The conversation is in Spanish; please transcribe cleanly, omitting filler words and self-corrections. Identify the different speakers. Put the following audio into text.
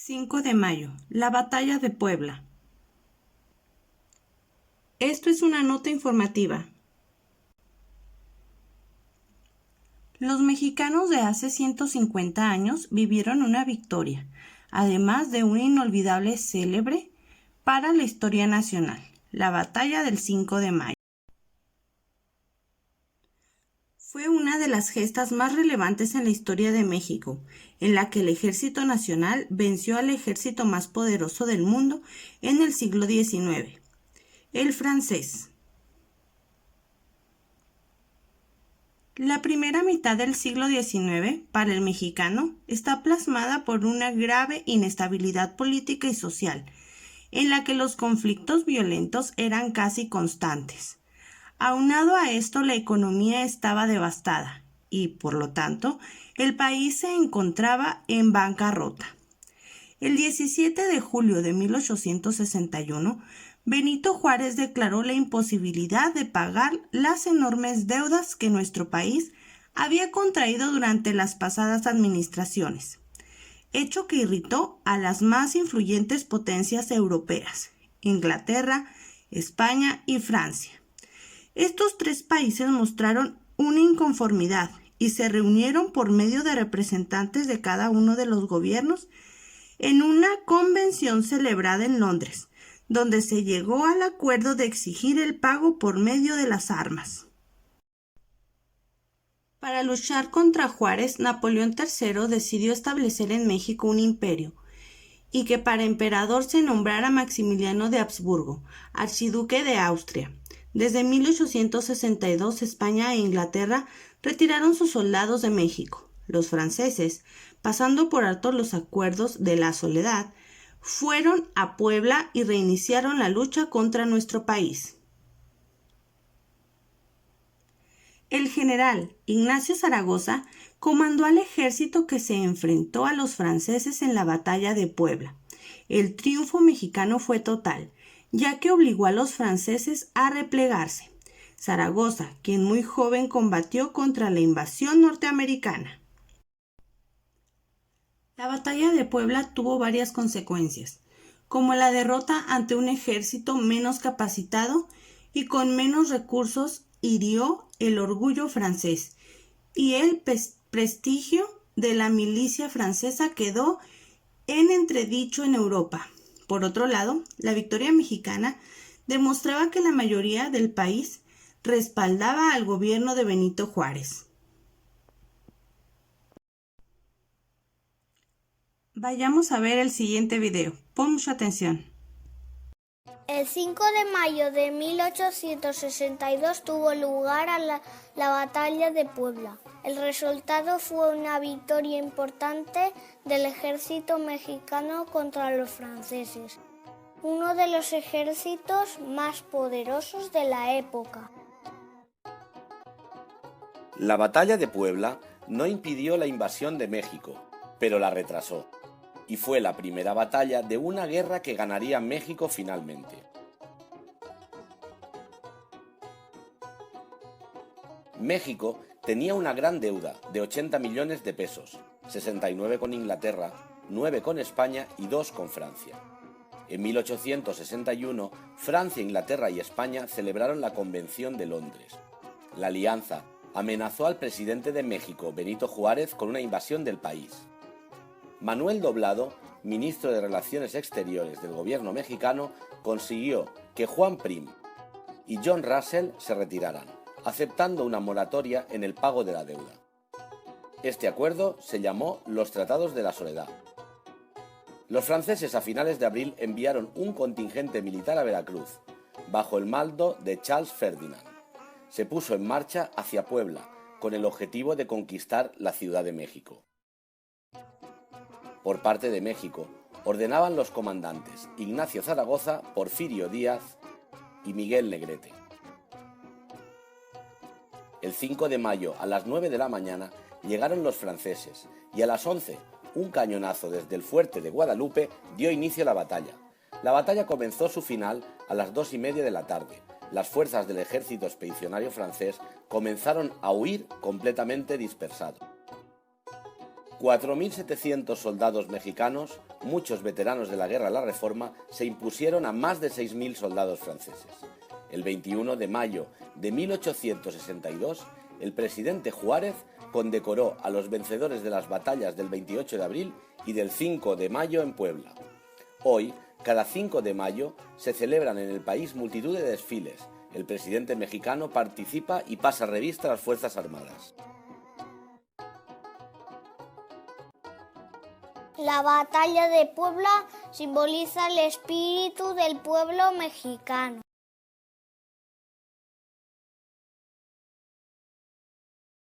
Speaker 1: 5 de mayo, la batalla de Puebla. Esto es una nota informativa. Los mexicanos de hace 150 años vivieron una victoria, además de una inolvidable célebre para la historia nacional, la batalla del 5 de mayo. Fue una de las gestas más relevantes en la historia de México, en la que el Ejército Nacional venció al ejército más poderoso del mundo en el siglo XIX, el francés. La primera mitad del siglo XIX, para el mexicano, está plasmada por una grave inestabilidad política y social, en la que los conflictos violentos eran casi constantes. Aunado a esto, la economía estaba devastada y, por lo tanto, el país se encontraba en bancarrota. El 17 de julio de 1861, Benito Juárez declaró la imposibilidad de pagar las enormes deudas que nuestro país había contraído durante las pasadas administraciones, hecho que irritó a las más influyentes potencias europeas, Inglaterra, España y Francia. Estos tres países mostraron una inconformidad y se reunieron por medio de representantes de cada uno de los gobiernos en una convención celebrada en Londres, donde se llegó al acuerdo de exigir el pago por medio de las armas. Para luchar contra Juárez, Napoleón III decidió establecer en México un imperio, y que para emperador se nombrara Maximiliano de Habsburgo, archiduque de Austria. Desde 1862, España e Inglaterra retiraron sus soldados de México. Los franceses, pasando por alto los acuerdos de la Soledad, fueron a Puebla y reiniciaron la lucha contra nuestro país. El general Ignacio Zaragoza comandó al ejército que se enfrentó a los franceses en la batalla de Puebla. El triunfo mexicano fue total, ya que obligó a los franceses a replegarse. Zaragoza, quien muy joven combatió contra la invasión norteamericana. La batalla de Puebla tuvo varias consecuencias, como la derrota ante un ejército menos capacitado y con menos recursos hirió el orgullo francés y el prestigio de la milicia francesa quedó en entredicho en Europa. Por otro lado, la victoria mexicana demostraba que la mayoría del país respaldaba al gobierno de Benito Juárez. Vayamos a ver el siguiente video. Pon mucha atención.
Speaker 2: El 5 de mayo de 1862 tuvo lugar la batalla de Puebla. El resultado fue una victoria importante del ejército mexicano contra los franceses, uno de los ejércitos más poderosos de la época.
Speaker 3: La batalla de Puebla no impidió la invasión de México, pero la retrasó, y fue la primera batalla de una guerra que ganaría México finalmente. México tenía una gran deuda de 80 millones de pesos, 69 con Inglaterra, 9 con España y 2 con Francia. En 1861, Francia, Inglaterra y España celebraron la Convención de Londres. La alianza amenazó al presidente de México, Benito Juárez, con una invasión del país. Manuel Doblado, ministro de Relaciones Exteriores del gobierno mexicano, consiguió que Juan Prim y John Russell se retiraran, aceptando una moratoria en el pago de la deuda. Este acuerdo se llamó los Tratados de la Soledad. Los franceses a finales de abril enviaron un contingente militar a Veracruz, bajo el mando de Charles Ferdinand. Se puso en marcha hacia Puebla, con el objetivo de conquistar la Ciudad de México. Por parte de México, ordenaban los comandantes Ignacio Zaragoza, Porfirio Díaz y Miguel Negrete. El 5 de mayo a las 9 de la mañana llegaron los franceses y a las 11 un cañonazo desde el fuerte de Guadalupe dio inicio a la batalla. La batalla comenzó su final a las 2:30 de la tarde. Las fuerzas del ejército expedicionario francés comenzaron a huir completamente dispersados. 4.700 soldados mexicanos, muchos veteranos de la Guerra de la Reforma, se impusieron a más de 6.000 soldados franceses. El 21 de mayo de 1862, el presidente Juárez condecoró a los vencedores de las batallas del 28 de abril y del 5 de mayo en Puebla. Hoy, cada 5 de mayo, se celebran en el país multitud de desfiles. El presidente mexicano participa y pasa revista a las Fuerzas Armadas.
Speaker 2: La batalla de Puebla simboliza el espíritu del pueblo mexicano.